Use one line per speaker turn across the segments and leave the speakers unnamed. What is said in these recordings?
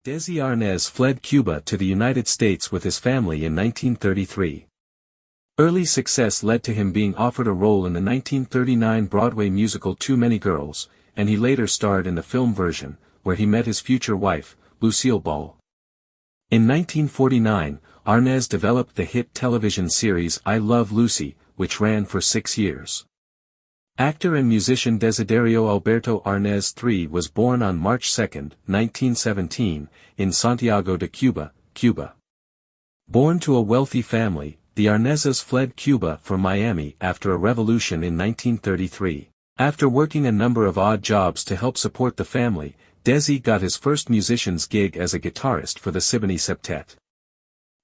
Desi Arnaz fled Cuba to the United States with his family in 1933. Early success led to him being offered a role in the 1939 Broadway musical Too Many Girls, and he later starred in the film version, where he met his future wife, Lucille Ball. In 1949, Arnaz developed the hit television series I Love Lucy, which ran for 6 years. Actor and musician Desiderio Alberto Arnaz III was born on March 2, 1917, in Santiago de Cuba, Cuba. Born to a wealthy family, the Arnazes fled Cuba for Miami after a revolution in 1933. After working a number of odd jobs to help support the family, Desi got his first musician's gig as a guitarist for the Siboney Septet.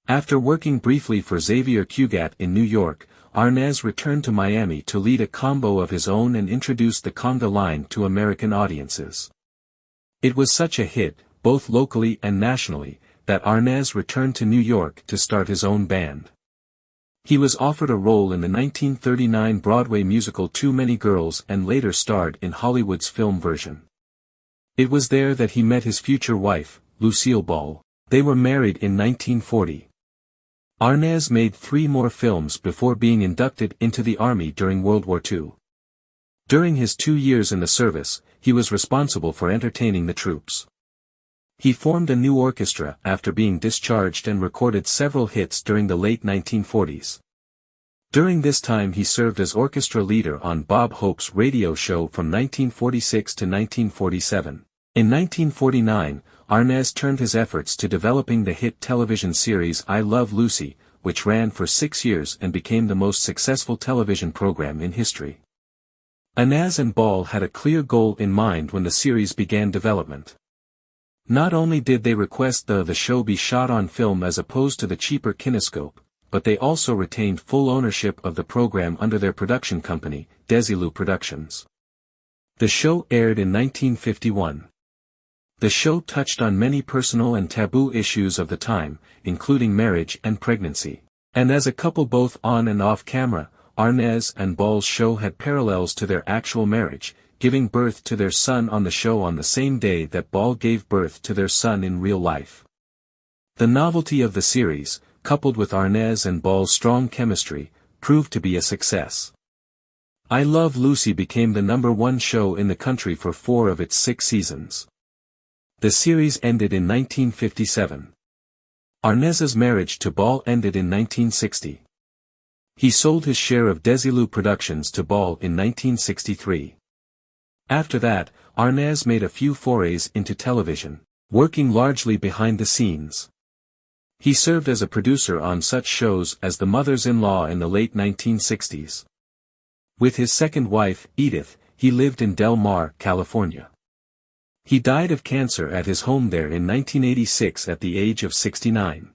After working briefly for Xavier Cugat in New York, Arnaz returned to Miami to lead a combo of his own and introduce the conga line to American audiences. It was such a hit, both locally and nationally, that Arnaz returned to New York to start his own band. He was offered a role in the 1939 Broadway musical Too Many Girls and later starred in Hollywood's film version. It was there that he met his future wife, Lucille Ball. They were married in 1940. Arnaz made 3 more films before being inducted into the Army during World War II. During his 2 years in the service, he was responsible for entertaining the troops. He formed a new orchestra after being discharged and recorded several hits during the late 1940s. During this time he served as orchestra leader on Bob Hope's radio show from 1946 to 1947. In 1949, Arnaz turned his efforts to developing the hit television series I Love Lucy, which ran for 6 years and became the most successful television program in history. Arnaz and Ball had a clear goal in mind when the series began development. Not only did they request the show be shot on film as opposed to the cheaper kinescope, but they also retained full ownership of the program under their production company, Desilu Productions. The show aired in 1951. The show touched on many personal and taboo issues of the time, including marriage and pregnancy. And as a couple both on and off camera, Arnaz and Ball's show had parallels to their actual marriage, giving birth to their son on the show on the same day that Ball gave birth to their son in real life. The novelty of the series, coupled with Arnaz and Ball's strong chemistry, proved to be a success. I Love Lucy became the #1 show in the country for 4 of its 6 seasons. The series ended in 1957. Arnaz's marriage to Ball ended in 1960. He sold his share of Desilu Productions to Ball in 1963. After that, Arnaz made a few forays into television, working largely behind the scenes. He served as a producer on such shows as The Mothers-in-Law in the late 1960s. With his second wife, Edith, he lived in Del Mar, California. He died of cancer at his home there in 1986 at the age of 69.